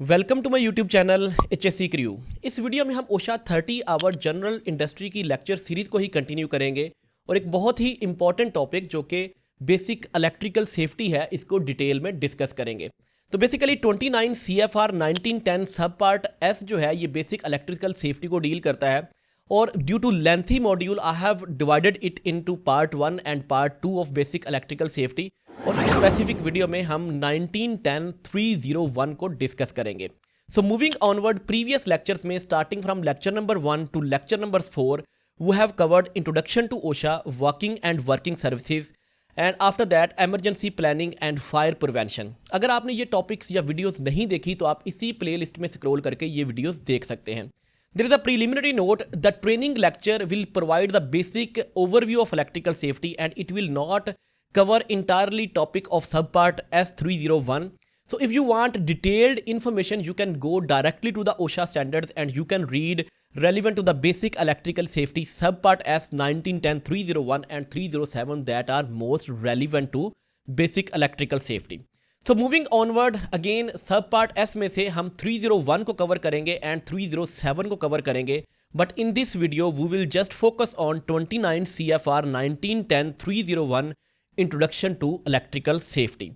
Welcome to my YouTube channel HSC crew. इस video में हम ओशा 30 आवर जनरल इंडस्ट्री की लेक्चर सीरीज को ही कंटिन्यू करेंगे और एक बहुत ही इंपॉर्टेंट टॉपिक जो कि बेसिक इलेक्ट्रिकल सेफ्टी है इसको डिटेल में डिस्कस करेंगे। तो बेसिकली 29 CFR 1910 सब पार्ट एस जो है ये बेसिक इलेक्ट्रिकल सेफ्टी को डील करता है और due to lengthy module I have divided it into part 1 and part 2 of basic electrical safety और स्पेसिफिक वीडियो में हम 1910-301 को डिस्कस करेंगे। So moving onward previous lectures में starting from lecture number 1 to lecture number 4 we have covered introduction to OSHA, working and working services and after that emergency planning and fire prevention. अगर आपने ये topics या videos नहीं देखी तो आप इसी प्लेलिस्ट में स्क्रॉल करके ये वीडियोस देख सकते हैं। There is a preliminary note: the training lecture will provide the basic overview of electrical safety and it will not cover entirely topic of subpart S301. So if you want detailed information, you can go directly to the OSHA standards and you can read relevant to the basic electrical safety subpart S 1910, 301 and 307 that are most relevant to basic electrical safety. So moving onward again सब part S में से हम 301 को cover करेंगे and 307 को cover करेंगे, but in this video we will just focus on 29 CFR 1910 301 introduction to electrical safety.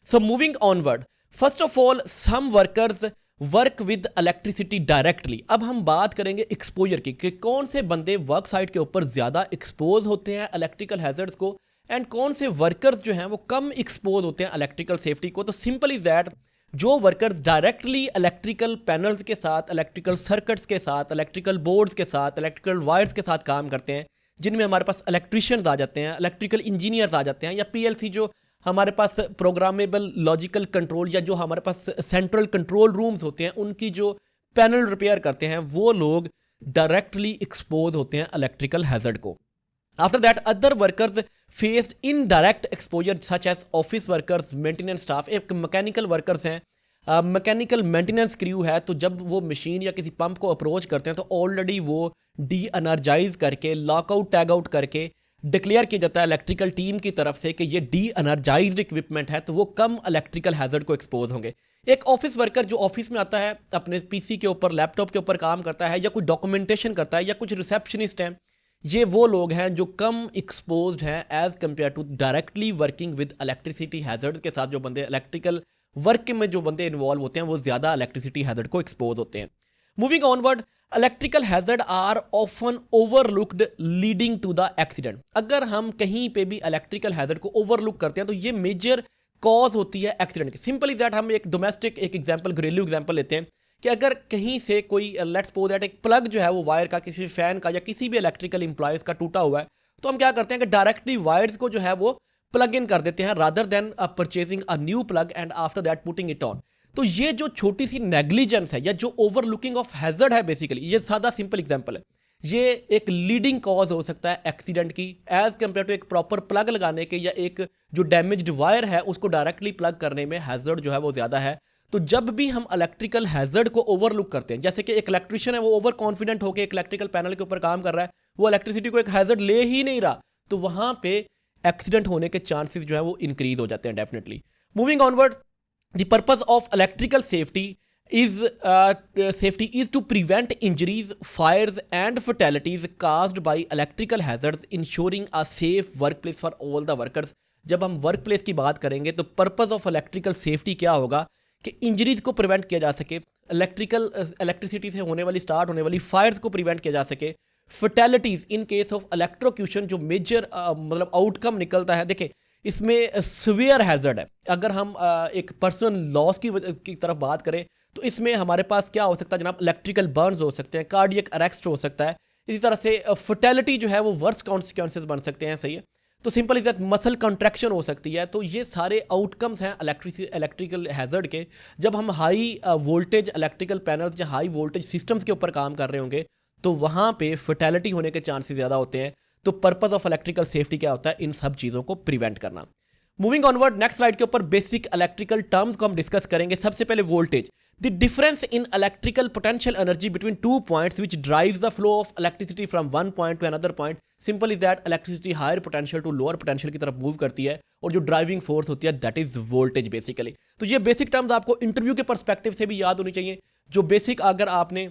So moving onward, first of all some workers work with electricity directly. अब हम बात करेंगे एक्सपोजर की कि कौन से बंदे वर्क साइट के ऊपर ज़्यादा एक्सपोज होते हैं इलेक्ट्रिकल हैजर्ड्स को एंड कौन से वर्कर्स जो हैं वो कम एक्सपोज होते हैं इलेक्ट्रिकल सेफ्टी को। तो सिंपल इज दैट, जो वर्कर्स डायरेक्टली इलेक्ट्रिकल पैनल्स के साथ, इलेक्ट्रिकल सर्किट्स के साथ, इलेक्ट्रिकल बोर्ड्स के साथ, इलेक्ट्रिकल वायर्स के साथ काम करते हैं, जिनमें हमारे पास इलेक्ट्रिशियंस आ जाते हैं, इलेक्ट्रिकल इंजीनियर्स आ जाते हैं, या PLC जो हमारे पास प्रोग्रामेबल लॉजिकल कंट्रोल या जो हमारे पास सेंट्रल कंट्रोल रूम्स होते हैं उनकी जो पैनल रिपेयर करते हैं, वो लोग डायरेक्टली एक्सपोज होते हैं इलेक्ट्रिकल हैजर्ड को। After that, other workers faced indirect exposure such as office workers, maintenance staff। एक मैकेनिकल वर्कर्स हैं, मैकेनिकल मेंटेनेंस क्रू है, तो जब वो मशीन या किसी पंप को अप्रोच करते हैं तो ऑलरेडी वो डी एनर्जाइज करके, लॉकआउट टैग आउट करके डिक्लेयर किया जाता है इलेक्ट्रिकल टीम की तरफ से कि ये डी एनर्जाइज्ड इक्विपमेंट है, तो वो कम इलेक्ट्रिकल हैजर्ड को एक्सपोज होंगे। एक ऑफिस वर्कर जो ऑफिस में आता है, अपने PC के ऊपर, लैपटॉप के ऊपर काम करता है, या कुछ डॉक्यूमेंटेशन करता है, या कुछ रिसेप्शनिस्ट हैं, ये वो लोग हैं जो कम एक्सपोज्ड हैं as compared to directly working with electricity hazards के साथ। जो बंदे इलेक्ट्रिकल वर्क में जो बंदे इन्वॉल्व होते हैं वो ज़्यादा इलेक्ट्रिसिटी हैजर्ड को एक्सपोज होते हैं। Moving onward, electrical hazard are often overlooked leading to the accident. अगर हम कहीं पे भी इलेक्ट्रिकल हैजर्ड को ओवरलुक करते हैं तो ये मेजर कॉज होती है एक्सीडेंट की। सिंपली दैट, हम एक डोमेस्टिक एक एग्जाम्पल, घरेलू एग्जाम्पल लेते हैं कि अगर कहीं से कोई लेट्स सपोज दैट एक प्लग जो है वो वायर का, किसी फैन का या किसी भी इलेक्ट्रिकल इम्प्लॉयज का टूटा हुआ है, तो हम क्या करते हैं कि डायरेक्टली वायर्स को जो है वो प्लग इन कर देते हैं rather than purchasing a new plug and after that putting it on. तो ये जो छोटी सी नेग्लिजेंस है या जो ओवरलुकिंग ऑफ हैजर्ड है, बेसिकली ये सादा सिंपल एग्जाम्पल है, ये एक लीडिंग कॉज हो सकता है एक्सीडेंट की एज कम्पेयर टू एक प्रॉपर प्लग लगाने के, या एक जो डैमेज्ड वायर है उसको डायरेक्टली प्लग करने में हैजर्ड जो है वो ज़्यादा है। तो जब भी हम इलेक्ट्रिकल हैजर्ड को ओवरलुक करते हैं, जैसे कि एक इलेक्ट्रिशियन है वो ओवर कॉन्फिडेंट होकर एक इलेक्ट्रिकल पैनल के ऊपर काम कर रहा है, वो इलेक्ट्रिसिटी को एक हैजर्ड ले ही नहीं रहा, तो वहां पे एक्सीडेंट होने के चांसेस जो है वो इंक्रीज हो जाते हैं definitely. Moving onward, the purpose of electrical safety is to prevent injuries, fires and fatalities caused by electrical hazards, ensuring a safe work place for all the workers. जब हम वर्क प्लेस की बात करेंगे तो purpose of electrical safety क्या होगा कि injuries को प्रिवेंट किया जा सके, इलेक्ट्रिसिटी से होने वाली, स्टार्ट होने वाली फायर्स को प्रिवेंट किया जा सके, फर्टेलिटीज इन केस ऑफ इलेक्ट्रोक्यूशन जो मेजर मतलब आउटकम निकलता है। देखिए, इसमें सीवियर हैजर्ड है। अगर हम एक पर्सनल लॉस की तरफ बात करें तो इसमें हमारे पास क्या हो सकता है जनाब, इलेक्ट्रिकल बर्न्स हो सकते हैं, कार्डियक अरेस्ट हो सकता है, इसी तरह से फर्टेलिटी जो है वो वर्स कॉन्सिक्वेंसेस बन सकते हैं। सही है, तो simple is that muscle contraction हो सकती है। तो ये सारे आउटकम्स हैं इलेक्ट्रिकल हैजर्ड के। जब हम हाई वोल्टेज इलेक्ट्रिकल पैनल्स या हाई वोल्टेज सिस्टम्स के ऊपर काम कर रहे होंगे तो वहाँ पे फर्टेलिटी होने के चांसेस ज़्यादा होते हैं। तो पर्पस ऑफ इलेक्ट्रिकल सेफ्टी क्या होता है, इन सब चीज़ों को प्रिवेंट करना। मूविंग ऑनवर्ड नेक्स्ट स्लाइड के ऊपर बेसिक इलेक्ट्रिकल टर्म्स को हम डिस्कस करेंगे। सबसे पहले voltage, the difference in electrical potential energy between two points which drives the flow of electricity from one point to another point. Simple is that electricity higher potential to lower potential की तरफ move करती है और जो driving force होती है that is voltage basically. तो ये बेसिक टर्म्स आपको इंटरव्यू के पर्सपेक्टिव से भी याद होनी चाहिए। जो बेसिक अगर आपने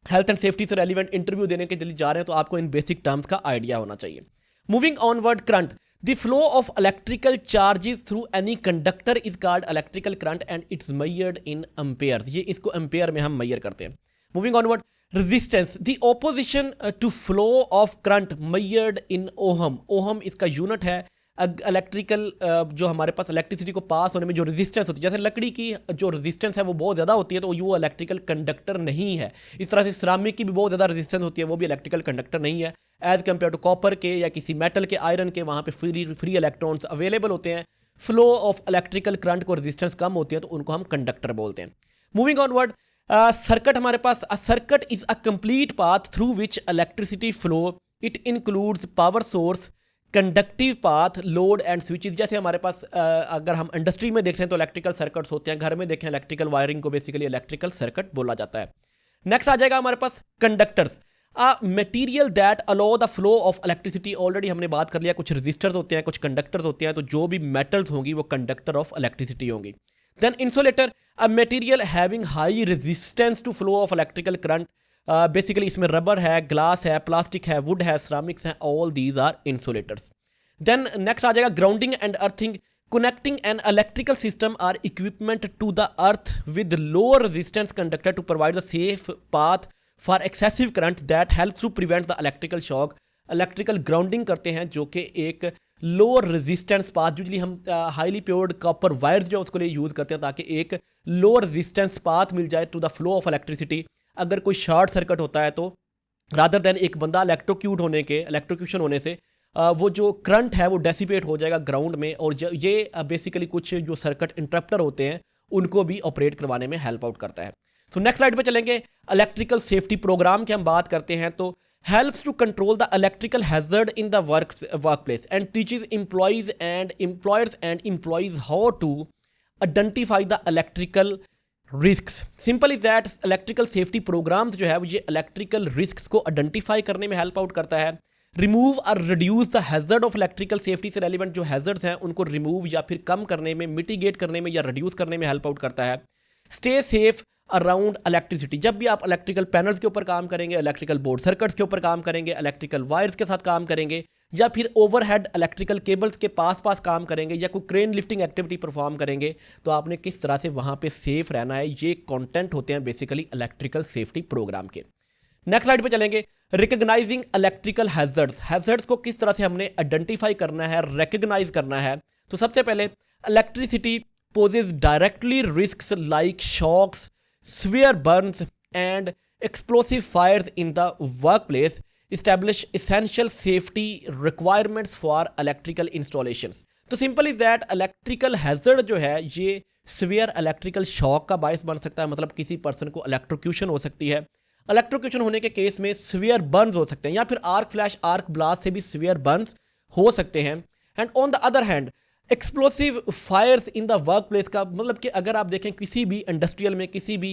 हेल्थ एंड सेफ्टी से रेलिवेंट इंटरव्यू देने के लिए जा रहे हैं तो आपको इन बेसिक टर्म्स का आइडिया होना चाहिए। Moving onward, current, the flow of electrical charges through any conductor is called electrical current and it's measured in Ampere's. ये इसको एम्पेयर में हम मेजर करते हैं। Moving onward, resistance, the opposition to flow of current measured in ohm. Ohm इसका unit है। Electrical जो हमारे पास इलेक्ट्रिसिटी को पास होने में जो रेजिस्टेंस होती है, जैसे लकड़ी की जो रेजिस्टेंस है वो बहुत ज़्यादा होती है तो वो इलेक्ट्रिकल कंडक्टर नहीं है। इस तरह से सिरामिक की भी बहुत ज़्यादा रेजिस्टेंस होती है, वो भी इलेक्ट्रिकल कंडक्टर नहीं है एज कम्पेयर टू कॉपर के या किसी मेटल के, आयरन के। वहाँ पे फ्री इलेक्ट्रॉन्स अवेलेबल होते हैं। फ्लो ऑफ इलेक्ट्रिकल करंट को रेजिस्टेंस कम होती है तो उनको हम कंडक्टर बोलते हैं। मूविंग ऑनवर्ड, सर्किट, हमारे पास a circuit is a complete path through which electricity flow. It includes power source, conductive path, load and switches. जैसे हमारे पास अगर हम इंडस्ट्री में देखें तो इलेक्ट्रिकल सर्किट्स होते हैं, घर में देखें इलेक्ट्रिकल वायरिंग को बेसिकली इलेक्ट्रिकल सर्किट बोला जाता है। नेक्स्ट आ जाएगा हमारे पास conductors, a material that allow the flow of electricity. Already हमने बात कर लिया, कुछ रजिस्टर्स होते हैं, कुछ कंडक्टर्स होते हैं, तो जो भी मेटल्स होंगी वो कंडक्टर ऑफ इलेक्ट्रिसिटी होंगी। Then insulator, a material having high resistance to flow of electrical current. Basically इसमें रबर है, ग्लास है, प्लास्टिक है, वुड है, सिरामिक्स है, all these are insulators. Then next आ जाएगा grounding and earthing, connecting an electrical system or equipment to the earth with low resistance conductor to provide the safe path for excessive current that helps to prevent the electrical shock। Electrical grounding करते हैं जो कि एक low resistance path, usually हम highly प्योर्ड copper wires जो उसको लिए use करते हैं ताकि एक लो रेजिस्टेंस पाथ मिल जाए to the flow of electricity. अगर कोई शॉर्ट सर्किट होता है तो रादर देन एक बंदा इलेक्ट्रोक्यूशन होने से वो जो करंट है वो डेसिपेट हो जाएगा ग्राउंड में, और ये बेसिकली कुछ जो सर्किट इंटरप्टर होते हैं उनको भी ऑपरेट करवाने में हेल्प आउट करता है। तो नेक्स्ट स्लाइड पे चलेंगे। इलेक्ट्रिकल सेफ्टी प्रोग्राम की हम बात करते हैं तो helps to control the electrical hazard in the workplace and teaches employers and employees how to identify the electrical risks। Simple is that electrical safety programmes जो है वो ये इलेक्ट्रिकल रिस्क्स को आइडेंटिफाई करने में हेल्प आउट करता है। Remove और reduce the hazard of electrical safety से रेलिवेंट जो हैजर्ड्स हैं उनको रिमूव या फिर कम करने में, मिटिगेट करने में या रिड्यूस करने में हेल्प आउट करता है। स्टे सेफ अराउंड इलेक्ट्रिसिटी, जब भी आप इलेक्ट्रिकल पैनल्स के ऊपर काम करेंगे, इलेक्ट्रिकल बोर्ड सर्किट्स के ऊपर काम करेंगे, इलेक्ट्रिकल वायर्स के साथ काम करेंगे, या फिर ओवरहेड इलेक्ट्रिकल केबल्स के पास काम करेंगे, या कोई क्रेन लिफ्टिंग एक्टिविटी परफॉर्म करेंगे, तो आपने किस तरह से वहाँ पे सेफ रहना है, ये कंटेंट होते हैं बेसिकली इलेक्ट्रिकल सेफ्टी प्रोग्राम के। नेक्स्ट स्लाइड पे चलेंगे। रिकग्नाइजिंग इलेक्ट्रिकल हैजर्ड्स को किस तरह से हमने आइडेंटिफाई करना है, रिकग्नाइज करना है। तो सबसे पहले electricity poses directly risks like shocks, severe burns and explosive fires in the workplace। establish essential safety requirements for electrical installations। तो simple is that electrical hazard जो है ये severe इलेक्ट्रिकल शॉक का बायस बन सकता है, मतलब किसी पर्सन को इलेक्ट्रोक्यूशन हो सकती है। इलेक्ट्रोक्यूशन होने के केस में severe burns हो सकते हैं, या फिर आर्क फ्लैश, आर्क ब्लास्ट से भी severe burns हो सकते हैं। And on the other hand explosive fires in the work place का मतलब कि अगर आप देखें किसी भी इंडस्ट्रियल में, किसी भी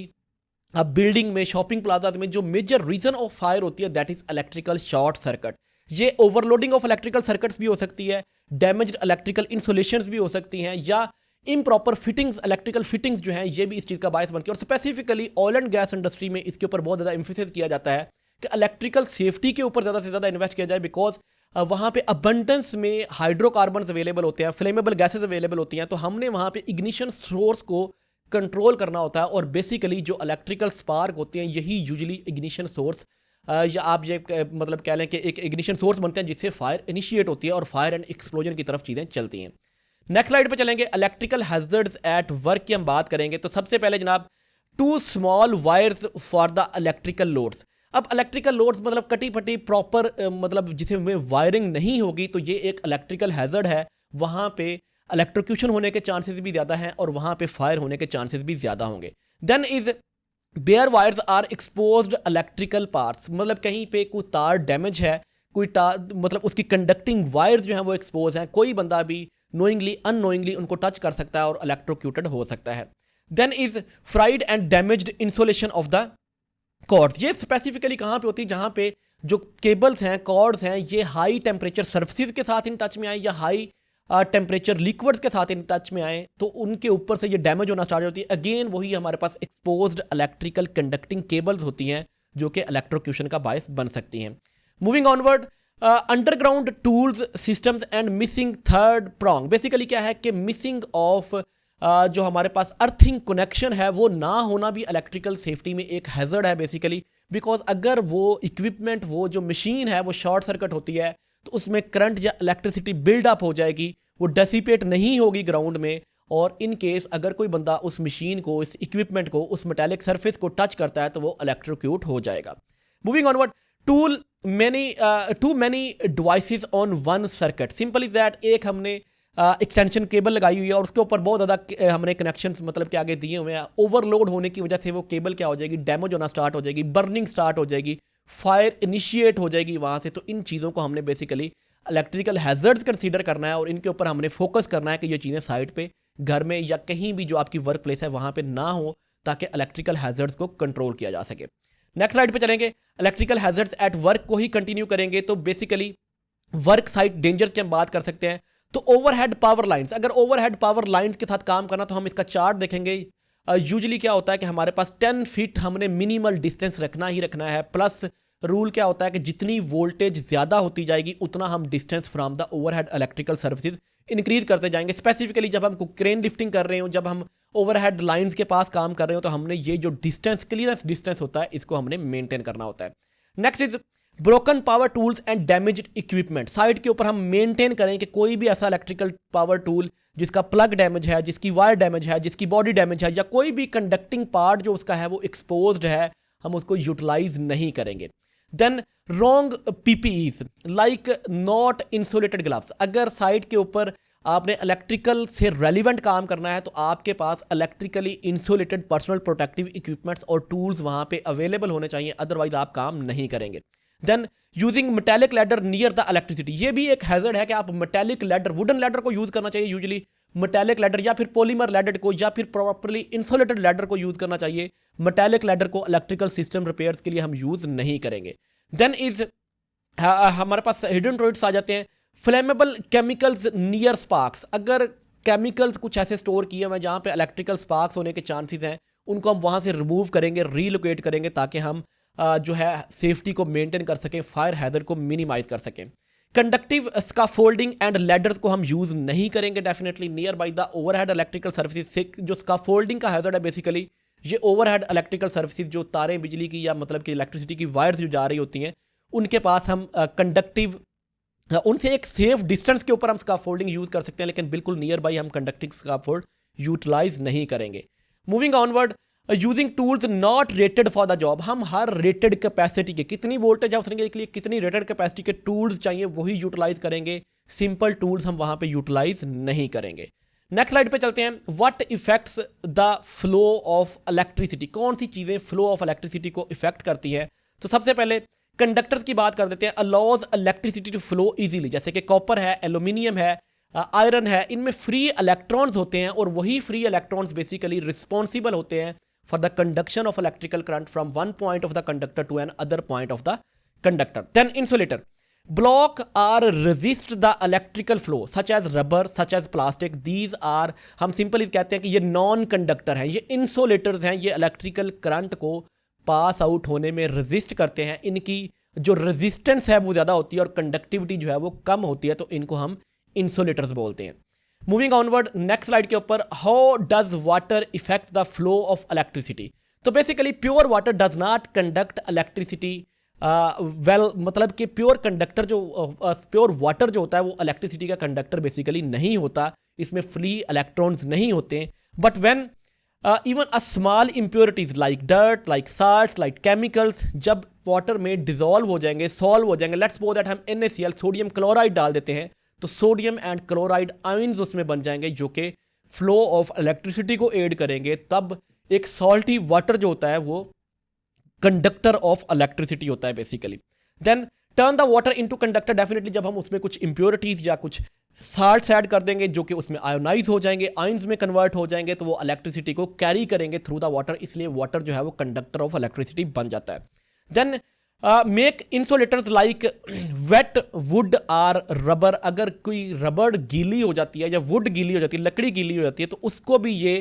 बिल्डिंग में, शॉपिंग प्लाजा में, जो मेजर रीजन ऑफ फायर होती है that is electrical short circuit. ये ओवरलोडिंग ऑफ इलेक्ट्रिकल सर्किट्स भी हो सकती है, डैमेज्ड इलेक्ट्रिकल इंसुलेशंस भी हो सकती हैं, या इम्प्रॉपर फिटिंग्स, इलेक्ट्रिकल फिटिंग्स जो हैं ये भी इस चीज़ का बायस बनती है। और specifically oil and gas industry में इसके ऊपर बहुत ज़्यादा एम्फेसिस किया जाता है कि इलेक्ट्रिकल सेफ्टी के ऊपर ज़्यादा से ज़्यादा इन्वेस्ट किया जाए, बिकॉज वहाँ पे अबंडेंस में हाइड्रोकार्बन्स अवेलेबल होते हैं, फ्लेमेबल गैसेज अवेलेबल होती हैं, तो हमने वहाँ पे इग्निशन सोर्स को कंट्रोल करना होता है। और बेसिकली जो इलेक्ट्रिकल स्पार्क होते हैं यही यूजुअली इग्निशन सोर्स या आप ये मतलब कह लें कि एक इग्निशन सोर्स बनते हैं जिससे फायर इनिशिएट होती है और फायर एंड एक्सप्लोजन की तरफ चीज़ें चलती हैं। नेक्स्ट स्लाइड पे चलेंगे। इलेक्ट्रिकल हैजर्ड्स एट वर्क की हम बात करेंगे। तो सबसे पहले जनाब, too small wires for the electrical loads. अब इलेक्ट्रिकल लोड्स मतलब कटी फटी प्रॉपर मतलब जिसमें वायरिंग नहीं होगी, तो ये एक इलेक्ट्रिकल हैजर्ड है। वहाँ पे इलेक्ट्रोक्यूशन होने के चांसेस भी ज़्यादा हैं और वहाँ पे फायर होने के चांसेस भी ज़्यादा होंगे। Then is bare wires or exposed electrical parts, मतलब कहीं पे कोई तार डैमेज है, कोई तार मतलब उसकी कंडक्टिंग वायर्स जो हैं वो एक्सपोज हैं। कोई बंदा भी नोइंगली अननोइंगली उनको टच कर सकता है और इलेक्ट्रोक्यूटेड हो सकता है। Then is frayed and damaged insulation of the cords. ये स्पेसिफिकली कहाँ पे होती है, जहाँ पे जो केबल्स हैं, कॉर्ड्स हैं, ये हाई टेम्परेचर सर्फेसिस के साथ इन टच में आए या हाई टेम्परेचर लिक्विड्स के साथ इन टच में आए तो उनके ऊपर से ये डैमेज होना स्टार्ट होती है। अगेन वही हमारे पास एक्सपोज्ड इलेक्ट्रिकल कंडक्टिंग केबल्स होती हैं जो कि इलेक्ट्रोक्यूशन का बायस बन सकती हैं। Moving onward, underground tools systems and missing third prong. Basically क्या है कि मिसिंग ऑफ जो हमारे पास अर्थिंग कनेक्शन है वो ना होना भी इलेक्ट्रिकल सेफ्टी में एक हैजर्ड है बेसिकली। बिकॉज अगर वो इक्विपमेंट, वो जो मशीन है वो शॉर्ट सर्किट होती है तो उसमें करंट या इलेक्ट्रिसिटी बिल्डअप हो जाएगी, वो डेसिपेट नहीं होगी ग्राउंड में, और इन केस अगर कोई बंदा उस मशीन को, इस इक्विपमेंट को, उस मेटालिक सरफेस को टच करता है तो वो इलेक्ट्रोक्यूट हो जाएगा। Moving onward, too many devices on one circuit. Simple is that, एक हमने एक्सटेंशन केबल लगाई हुई है और उसके ऊपर बहुत ज़्यादा हमने कनेक्शंस मतलब के आगे दिए हुए हैं। ओवरलोड होने की वजह से वो केबल क्या हो जाएगी, डैमेज होना स्टार्ट हो जाएगी, बर्निंग स्टार्ट हो जाएगी, फायर इनिशिएट हो जाएगी वहाँ से। तो इन चीज़ों को हमने बेसिकली इलेक्ट्रिकल हैजर्ड्स कंसीडर करना है और इनके ऊपर हमने फोकस करना है कि ये चीज़ें साइड पे, घर में या कहीं भी जो आपकी वर्क प्लेस है वहाँ पे ना हो, ताकि इलेक्ट्रिकल हैजर्ड्स को कंट्रोल किया जा सके। नेक्स्ट स्लाइड पे चलेंगे, इलेक्ट्रिकल हैजर्ड्स एट वर्क को ही कंटिन्यू करेंगे। तो बेसिकली वर्क साइट डेंजर्स की हम बात कर सकते हैं। तो ओवरहेड पावर लाइंस, अगर ओवरहेड पावर लाइंस के साथ काम करना तो हम इसका चार्ट देखेंगे। यूजुअली क्या होता है कि हमारे पास 10 फीट हमने मिनिमल डिस्टेंस रखना ही रखना है, प्लस रूल क्या होता है कि जितनी वोल्टेज ज़्यादा होती जाएगी उतना हम distance from the overhead electrical services increase करते जाएंगे। स्पेसिफिकली जब हम क्रेन लिफ्टिंग कर रहे हो, जब हम ओवरहेड लाइंस के पास काम कर रहे हो, तो हमने ये जो डिस्टेंस, क्लियरेंस डिस्टेंस होता है, इसको हमने मेंटेन करना होता है। Next is broken power tools and damaged equipment. Side के ऊपर हम मेंटेन करें कि कोई भी ऐसा इलेक्ट्रिकल पावर टूल जिसका प्लग डैमेज है, जिसकी वायर डैमेज है, जिसकी बॉडी डैमेज है, या कोई भी कंडक्टिंग पार्ट जो उसका है वो एक्सपोज्ड है, हम उसको यूटिलाइज नहीं करेंगे। Then wrong PPEs like not insulated gloves. अगर साइड के ऊपर आपने इलेक्ट्रिकल से रेलिवेंट काम करना है तो आपके पास electrically insulated personal protective equipments और टूल्स वहाँ पे अवेलेबल होने चाहिए, अदरवाइज आप काम नहीं करेंगे। Then using metallic ladder near the electricity. ये भी एक हैजर्ड है कि आप मेटेलिक लैडर, वुडन लैडर को यूज़ करना चाहिए यूजुअली, मेटेलिक लैडर या फिर पॉलीमर लैडर को, या फिर प्रॉपर्ली इंसुलेटेड लैडर को यूज़ करना चाहिए। मेटेलिक लैडर को इलेक्ट्रिकल सिस्टम रिपेयर्स के लिए हम यूज़ नहीं करेंगे। देन इज हमारे पास हिडन टॉयलेट्स आ जाते हैं। Flammable chemicals near sparks. अगर केमिकल्स कुछ ऐसे स्टोर किए हुए हैं जहाँ पे इलेक्ट्रिकल स्पार्क्स होने के चांसेस हैं, उनको हम वहाँ से रिमूव करेंगे, रीलोकेट करेंगे, ताकि हम जो है सेफ्टी को मेंटेन कर सकें, फायर हैजर्ड को मिनिमाइज कर सकें। कंडक्टिव स्काफोल्डिंग एंड लैडर्स को हम यूज़ नहीं करेंगे definitely near by the overhead electrical services से। जो स्काफोल्डिंग का हैजर्ड है बेसिकली ये ओवरहेड इलेक्ट्रिकल सर्विसेज, जो तारें बिजली की या मतलब कि इलेक्ट्रिसिटी की वायर्स जो जा रही होती हैं, उनके पास हम कंडक्टिव, उनसे एक सेफ डिस्टेंस के ऊपर हम स्काफोल्डिंग यूज़ कर सकते हैं, लेकिन बिल्कुल नियर बाई हम कंडक्टिंग स्काफोल्ड यूटिलाइज नहीं करेंगे। Moving onward, using tools not rated for the job. हम हर रेटेड कैपेसिटी के, कितनी वोल्टेज है उसके लिए कितनी रेटेड कैपेसिटी के टूल्स चाहिए वही यूटिलाइज करेंगे। सिंपल टूल्स हम वहाँ पे यूटिलाइज नहीं करेंगे। नेक्स्ट स्लाइड पे चलते हैं। What effects the flow of electricity. कौन सी चीज़ें फ्लो ऑफ इलेक्ट्रिसिटी को इफेक्ट करती हैं? तो सबसे पहले कंडक्टर्स की बात कर देते हैं। Allows electricity to flow easily, जैसे कि कॉपर है, एल्यूमिनियम है, आयरन है, इनमें फ्री इलेक्ट्रॉन्स होते हैं और वही फ्री इलेक्ट्रॉन्स बेसिकली रिस्पॉन्सिबल होते हैं for the conduction of electrical current from one point of the conductor to N other point of the conductor. Then insulator block or resist the electrical flow such as rubber, such as plastic. These are, हम simply कहते हैं कि ये non conductor हैं, ये insulators हैं, ये electrical current को पास आउट होने में रेजिस्ट करते हैं। इनकी जो रेजिस्टेंस है वो ज़्यादा होती है और कंडक्टिविटी जो है वो कम होती है, तो इनको हम इंसुलेटर्स बोलते हैं। मूविंग ऑनवर्ड, नेक्स्ट स्लाइड के ऊपर, how does water effect the flow of electricity. तो basically pure water does not conduct electricity well, मतलब कि प्योर कंडक्टर जो प्योर वाटर जो होता है वो इलेक्ट्रिसिटी का कंडक्टर बेसिकली नहीं होता, इसमें फ्री इलेक्ट्रॉन्स नहीं होते। But when even a small impurities like dirt, like salts, like chemicals, जब वाटर में डिजोल्व हो जाएंगे, सॉल्व हो जाएंगे, लेट्स सपोज दैट हम NaCl सोडियम क्लोराइड डाल देते हैं, तो सोडियम एंड क्लोराइड आयंस उसमें बन जाएंगे जो कि फ्लो ऑफ इलेक्ट्रिसिटी को एड करेंगे। तब एक सॉल्टी वाटर जो होता है वो कंडक्टर ऑफ इलेक्ट्रिसिटी होता है basically. Then turn the water into conductor, definitely जब हम उसमें कुछ इंप्योरिटीज या कुछ साल्ट्स ऐड कर देंगे जो कि उसमें आयोनाइज हो जाएंगे, आयंस में कन्वर्ट हो जाएंगे, तो वो इलेक्ट्रिसिटी को कैरी करेंगे थ्रू द वाटर, इसलिए वाटर जो है वो कंडक्टर ऑफ इलेक्ट्रिसिटी बन जाता है। Then make insulators like wet wood or rubber, अगर कोई रबड़ गीली हो जाती है या वुड गीली हो जाती है, लकड़ी गीली हो जाती है, तो उसको भी ये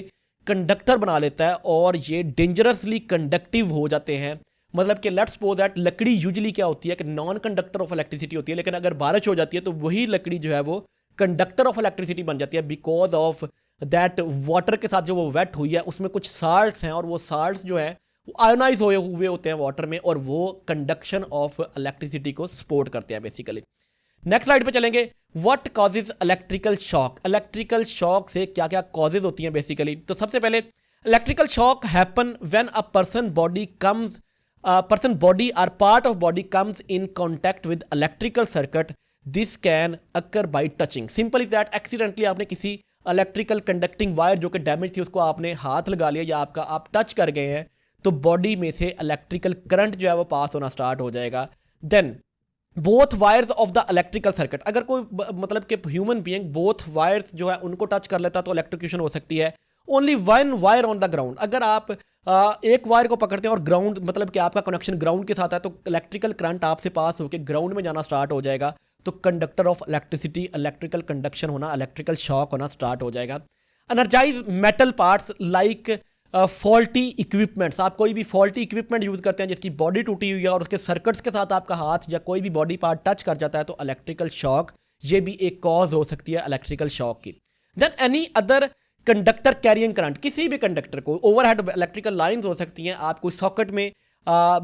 कंडक्टर बना लेता है और ये डेंजरसली कंडक्टिव हो जाते हैं। मतलब कि लेट्स सपोज दैट लकड़ी यूजुअली क्या होती है कि नॉन कंडक्टर ऑफ इलेक्ट्रिसिटी होती है, लेकिन अगर बारिश हो जाती है तो वही लकड़ी जो है वो कंडक्टर ऑफ इलेक्ट्रिसिटी बन जाती है, बिकॉज ऑफ दैट वाटर के साथ जो वो वेट हुई है उसमें कुछ साल्ट्स हैं, और वो साल्ट्स जो है वो आयोनाइज हुए होते हैं वाटर में, और वो कंडक्शन ऑफ इलेक्ट्रिसिटी को सपोर्ट करते हैं बेसिकली। नेक्स्ट स्लाइड पे चलेंगे। What causes electrical shock, electrical shock से क्या क्या कॉजेज होती हैं बेसिकली। तो सबसे पहले electrical shock happen when a person body और part of body comes in contact with electrical circuit, this can occur by touching. Simple is that accidentally आपने किसी इलेक्ट्रिकल कंडक्टिंग वायर जो कि डैमेज थी उसको आपने हाथ लगा लिया या आप टच कर गए हैं, तो बॉडी में से इलेक्ट्रिकल करंट जो है वो पास होना स्टार्ट हो जाएगा। Then both wires of the electrical circuit, अगर कोई मतलब कि ह्यूमन बीइंग बोथ वायर्स जो है उनको टच कर लेता तो इलेक्ट्रिक्यूशन हो सकती है। Only one wire on the ground, अगर आप एक वायर को पकड़ते हैं और ग्राउंड मतलब कि आपका कनेक्शन ग्राउंड के साथ है, तो इलेक्ट्रिकल करंट आपसे पास होकर ग्राउंड में जाना स्टार्ट हो जाएगा, तो conductor of electricity, electrical conduction होना, इलेक्ट्रिकल शॉक होना स्टार्ट हो जाएगा। Energise metal parts like faulty equipments, आप कोई भी फॉल्टी इक्विपमेंट यूज़ करते हैं जिसकी बॉडी टूटी हुई है और उसके सर्किट्स के साथ आपका हाथ या कोई भी बॉडी पार्ट टच कर जाता है, तो इलेक्ट्रिकल शॉक ये भी एक कॉज हो सकती है इलेक्ट्रिकल शॉक की। Then any other conductor carrying current, किसी भी कंडक्टर को ओवरहेड इलेक्ट्रिकल लाइंस हो सकती हैं, आप कोई सॉकेट में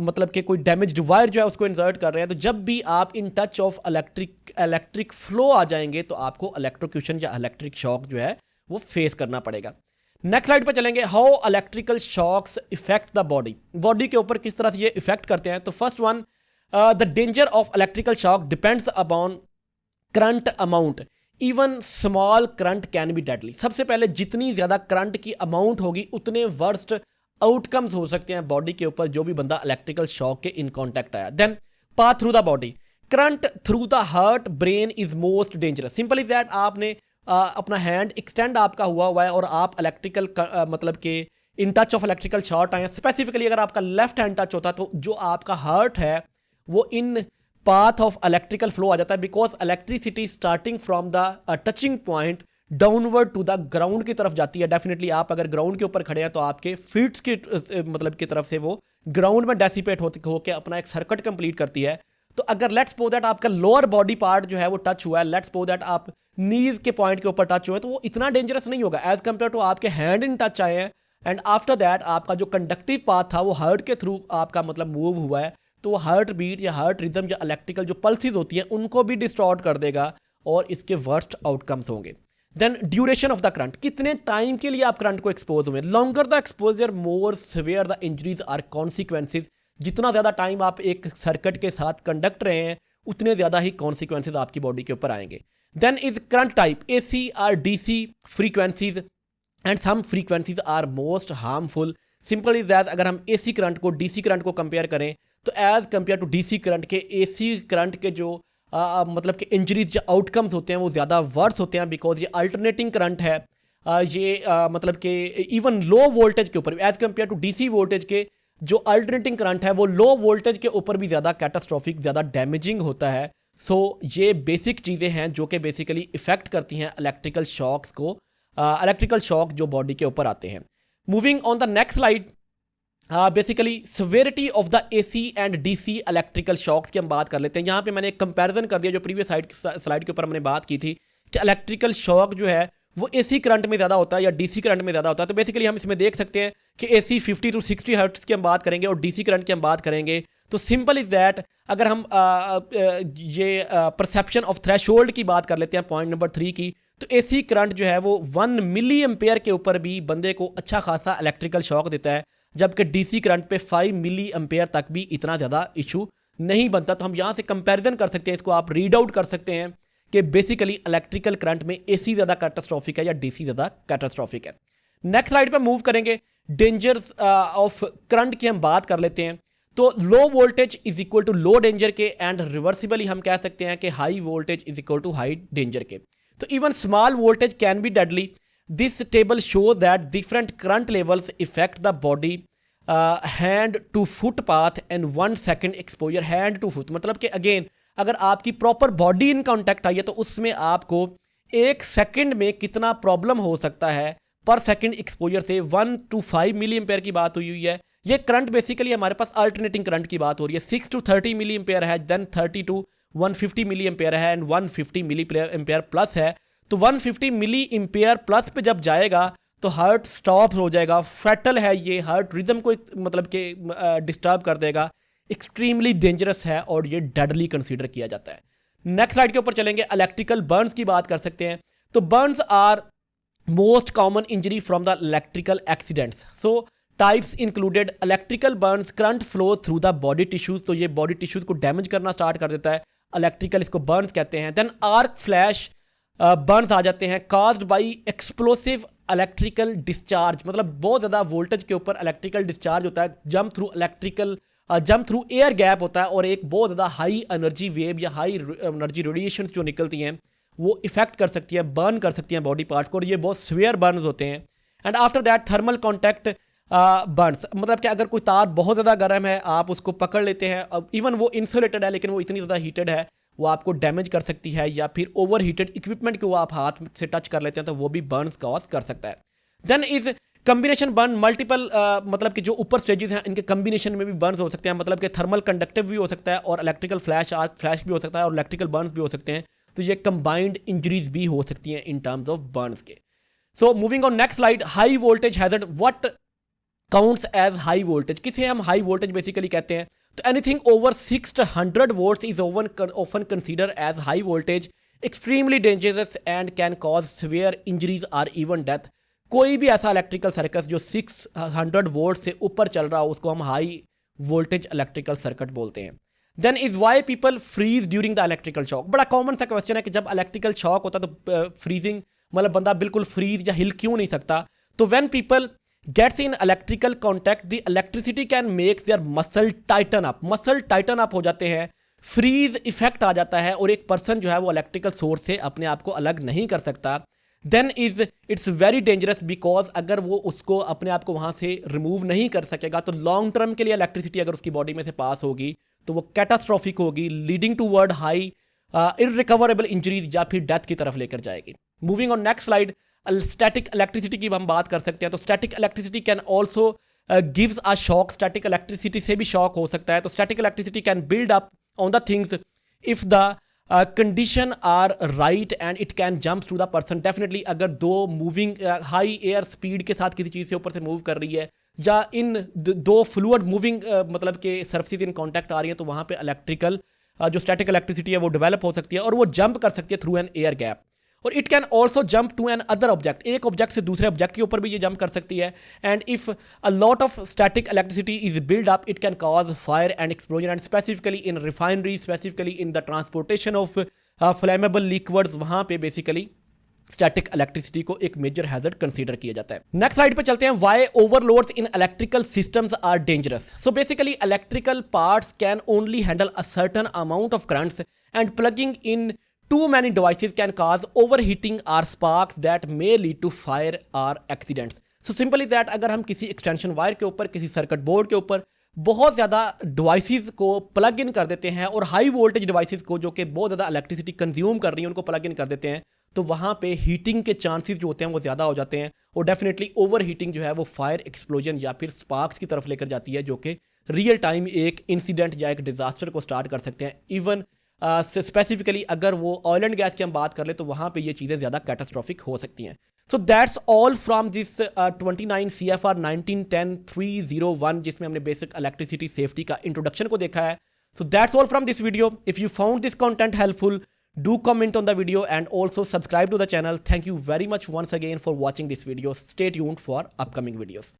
मतलब कि कोई डैमेज्ड वायर जो है उसको इंसर्ट कर रहे हैं, तो जब भी आप in touch of electric flow आ जाएंगे तो आपको इलेक्ट्रोक्यूशन या इलेक्ट्रिक शॉक जो है वो फेस करना पड़ेगा। नेक्स्ट स्लाइड पे चलेंगे। How electrical shocks effect the body, body के ऊपर किस तरह से ये इफेक्ट करते हैं। तो first one, the danger of electrical shock depends upon current amount, even small current can be deadly. सबसे पहले जितनी ज़्यादा करंट की अमाउंट होगी उतने वर्स्ट आउटकम्स हो सकते हैं बॉडी के ऊपर जो भी बंदा इलेक्ट्रिकल शॉक के इन कॉन्टैक्ट आया। Then path through the body, current through the heart brain is most dangerous. Simple is that आपने अपना हैंड एक्सटेंड आपका हुआ है और आप इलेक्ट्रिकल मतलब कि इन टच ऑफ इलेक्ट्रिकल शॉर्ट आए हैं। स्पेसिफिकली अगर आपका लेफ्ट हैंड टच होता है तो जो आपका हार्ट है वो in path of electrical flow आ जाता है, because electricity starting from the touching point downward to the ground की तरफ जाती है। डेफिनेटली आप अगर ग्राउंड के ऊपर खड़े हैं तो आपके फीट्स की मतलब की तरफ से वो ग्राउंड में डेसिपेट होकर अपना एक सर्किट कंप्लीट करती है। तो अगर लेट्स सपोज दैट आपका लोअर बॉडी पार्ट जो है वो टच हुआ है, लेट्स सपोज दैट आप नीज के पॉइंट के ऊपर टच हुए हैं, तो वो इतना डेंजरस नहीं होगा एज कंपेयर टू आपके हैंड इन टच आए हैं, एंड आफ्टर दैट आपका जो कंडक्टिव पाथ था वो हार्ट के थ्रू आपका मतलब मूव हुआ है, तो वो हार्ट बीट या हार्ट रिदम या इलेक्ट्रिकल जो पल्सेस होती हैं उनको भी डिस्टॉर्ट कर देगा और इसके वर्स्ट आउटकम्स होंगे। Then duration of the current, कितने टाइम के लिए आप करंट को एक्सपोज हुए, longer the exposure more severe the injuries or consequences. जितना ज़्यादा टाइम आप एक सर्किट के साथ कंडक्ट रहे हैं उतने ज़्यादा ही कॉन्सिक्वेंसेज आपकी बॉडी के ऊपर आएंगे। Then is current type AC और DC frequencies and some frequencies are most harmful. Simple is that अगर हम AC करंट को DC करंट को कंपेयर करें तो as compare to DC current के AC करंट के जो मतलब कि इंजरीज जो आउटकम्स होते हैं वो ज़्यादा वर्स होते हैं, बिकॉज ये अल्टरनेटिंग करंट है। मतलब कि इवन लो वोल्टेज के ऊपर as compare to DC voltage के जो अल्टरनेटिंग करंट है वो लो वोल्टेज के ऊपर भी ज़्यादा कैटास्ट्रॉफिक, ज़्यादा डैमेजिंग होता है। सो ये बेसिक चीज़ें हैं जो कि बेसिकली इफेक्ट करती हैं इलेक्ट्रिकल शॉक्स को, इलेक्ट्रिकल शॉक जो बॉडी के ऊपर आते हैं। Moving on the next slide, basically severity of the AC and DC electrical shocks की हम बात कर लेते हैं। यहाँ पे मैंने एक कंपैरिजन कर दिया जो प्रीवियस स्लाइड के ऊपर हमने बात की थी कि इलेक्ट्रिकल शॉक जो है वो AC करंट में ज़्यादा होता है या DC करंट में ज़्यादा होता है। तो बेसिकली हम इसमें देख सकते हैं कि AC 50 to 60 हर्ट्ज़ की हम बात करेंगे और DC करंट की हम बात करेंगे। तो सिंपल इज़ दैट अगर हम ये परसेप्शन ऑफ थ्रेशोल्ड की बात कर लेते हैं पॉइंट नंबर 3 की, तो AC करंट जो है वो 1 मिली एम्पेयर के ऊपर भी बंदे को अच्छा खासा इलेक्ट्रिकल शॉक देता है, जबकि DC करंट पे 5 मिली एम्पेयर तक भी इतना ज़्यादा इशू नहीं बनता। तो हम यहाँ से कंपैरिजन कर सकते हैं, इसको आप रीड आउट कर सकते हैं कि बेसिकली इलेक्ट्रिकल करंट में AC ज़्यादा कैटास्ट्रॉफिक है या DC ज़्यादा कैटास्ट्रॉफिक है। नेक्स्ट स्लाइड पे मूव करेंगे, डेंजर्स ऑफ करंट की हम बात कर लेते हैं। तो low voltage is equal to low danger के, एंड रिवर्सिबली हम कह सकते हैं कि high voltage is equal to high danger के। तो even small voltage can be deadly. This table show that different current levels effect the body hand to foot path and 1 second exposure. Hand to foot मतलब कि again अगर आपकी proper body in contact आई है तो उसमें आपको 1 second में कितना प्रॉब्लम हो सकता है पर सेकेंड एक्सपोजर से. 1 to 5 मिली एम्पेयर की बात हुई है. ये करंट बेसिकली हमारे पास अल्टरनेटिंग करंट की बात हो रही है. 6 to 30 मिली एम्पेयर है, देन 30 to 150 मिली एम्पेयर है एंड 150 मिली एम्पेयर प्लस है. तो 150 मिली एम्पेयर प्लस पे जब जाएगा तो हार्ट स्टॉप हो जाएगा. फैटल है ये, हार्ट रिदम को मतलब कि डिस्टर्ब कर देगा. एक्सट्रीमली डेंजरस है और ये डेडली कंसीडर किया जाता है. नेक्स्ट स्लाइड के ऊपर चलेंगे. इलेक्ट्रिकल बर्न्स की बात कर सकते हैं. तो burns are most common injury from the electrical accidents. So types included electrical burns, current flow through the body tissues. तो ये बॉडी टिश्यूज को डैमेज करना स्टार्ट कर देता है. इलेक्ट्रिकल इसको बर्न्स कहते हैं. देन आर्क फ्लैश बर्न्स आ जाते हैं. Caused by explosive electrical discharge, मतलब बहुत ज़्यादा वोल्टेज के ऊपर इलेक्ट्रिकल डिस्चार्ज होता है. जंप थ्रू एयर गैप होता है और एक बहुत ज़्यादा हाई एनर्जी वेव या हाई एनर्जी रेडिएशन जो निकलती हैं वो इफेक्ट कर सकती है, बर्न कर सकती हैं बॉडी पार्ट्स को और ये बहुत स्वेयर बर्न्स होते हैं. And after that thermal contact Burns, मतलब कि अगर कोई तार बहुत ज़्यादा गर्म है आप उसको पकड़ लेते हैं, इवन वो इंसुलेटेड है लेकिन वो इतनी ज़्यादा हीटेड है वो आपको डैमेज कर सकती है, या फिर ओवर हीटेड इक्विपमेंट को आप हाथ से टच कर लेते हैं तो वो भी बर्न्स कॉज कर सकता है. Then is combination burn, multiple मतलब कि जो ऊपर स्टेजेस हैं इनके कम्बिनेशन में भी बर्न्स हो सकते हैं. मतलब कि थर्मल कंडक्टिव भी हो सकता है और इलेक्ट्रिकल फ्लैश भी हो सकता है और इलेक्ट्रिकल बर्न्स भी हो सकते हैं. तो ये कंबाइंड इंजरीज भी हो सकती हैं इन टर्म्स ऑफ बर्न्स के. So moving on next slide. High voltage hazard. What counts as high voltage, किसे हम हाई वोल्टेज बेसिकली कहते हैं? तो anything over 600 volts is often consider as high voltage, extremely dangerous and can cause severe injuries or even death. कोई भी ऐसा electrical circuit जो 600 volt से ऊपर चल रहा हो उसको हम हाई वोल्टेज इलेक्ट्रिकल सर्किट बोलते हैं. Then is why people freeze during the electrical shock. बड़ा कॉमन सा क्वेश्चन है कि जब इलेक्ट्रिकल शॉक होता है तो फ्रीजिंग मतलब बंदा बिल्कुल फ्रीज या हिल क्यों नहीं सकता? तो when people gets in electrical contact the electricity can make their muscle tighten up. Muscle tighten up हो जाते हैं, फ्रीज इफेक्ट आ जाता है और एक पर्सन जो है वो इलेक्ट्रिकल सोर्स से अपने आप को अलग नहीं कर सकता. Then is it's very dangerous because अगर वो उसको अपने आप को वहाँ से रिमूव नहीं कर सकेगा तो लॉन्ग टर्म के लिए इलेक्ट्रिसिटी अगर उसकी बॉडी में से पास होगी तो वो कैटास्ट्रॉफिक होगी, leading to word high irrecoverable injuries या फिर डेथ की तरफ लेकर जाएगी. Moving on next slide. Static electricity की हम बात कर सकते हैं. तो static electricity can also gives a shock. Static electricity से भी शॉक हो सकता है. तो static electricity can build up on the things if the condition are right and it can jump to the person. Definitely अगर दो moving high air speed के साथ किसी चीज़ से ऊपर से मूव कर रही है या इन दो फ्लूइड मूविंग मतलब के सर्फेसिस इन कांटेक्ट आ रही है तो वहाँ पे इलेक्ट्रिकल जो स्टैटिक इलेक्ट्रिसिटी है वो डेवलप हो सकती है और वो जंप कर सकती है थ्रू एन एयर गैप. और it can also jump to N other object. एक ऑब्जेक्ट से दूसरे ऑब्जेक्ट के ऊपर भी ये जंप कर सकती है. And if a lot of static electricity is build up it can cause fire and explosion and specifically in refinery, specifically in the transportation of flammable liquids. वहाँ पे बेसिकली स्टैटिक इलेक्ट्रिसिटी को एक major hazard consider किया जाता है. Next slide पे चलते हैं. Why overloads in electrical systems are dangerous. So basically electrical parts can only handle a certain amount of currents and plugging in too many devices can cause overheating or sparks that may lead to fire or accidents. So simple is that अगर हम किसी extension wire के ऊपर, किसी circuit board के ऊपर बहुत ज़्यादा डिवाइसेस को प्लग इन कर देते हैं और हाई वोल्टेज डिवाइसेस को जो कि बहुत ज़्यादा इलेक्ट्रिसिटी कंज्यूम कर रही हैं उनको प्लग इन कर देते हैं तो वहाँ पे हीटिंग के चांसेस जो होते हैं वो ज़्यादा हो जाते हैं और डेफिनेटली ओवर हीटिंग जो है वो फायर एक्सप्लोजन या फिर स्पार्क्स की तरफ लेकर जाती है जो कि रियल टाइम एक इंसिडेंट या एक डिजास्टर को स्टार्ट कर सकते हैं. इवन स्पेसिफिकली अगर वो ऑयल एंड गैस की हम बात कर ले तो वहाँ पे ये चीज़ें ज़्यादा कैटास्ट्रॉफिक हो सकती हैं. So that's all from this 29 CFR 1910-301 जिसमें हमने बेसिक इलेक्ट्रिसिटी सेफ्टी का इंट्रोडक्शन को देखा है. So that's all from this video. If you found this content helpful do comment on the video and also subscribe to the channel. Thank you very much once again for watching this video. Stay tuned for upcoming videos.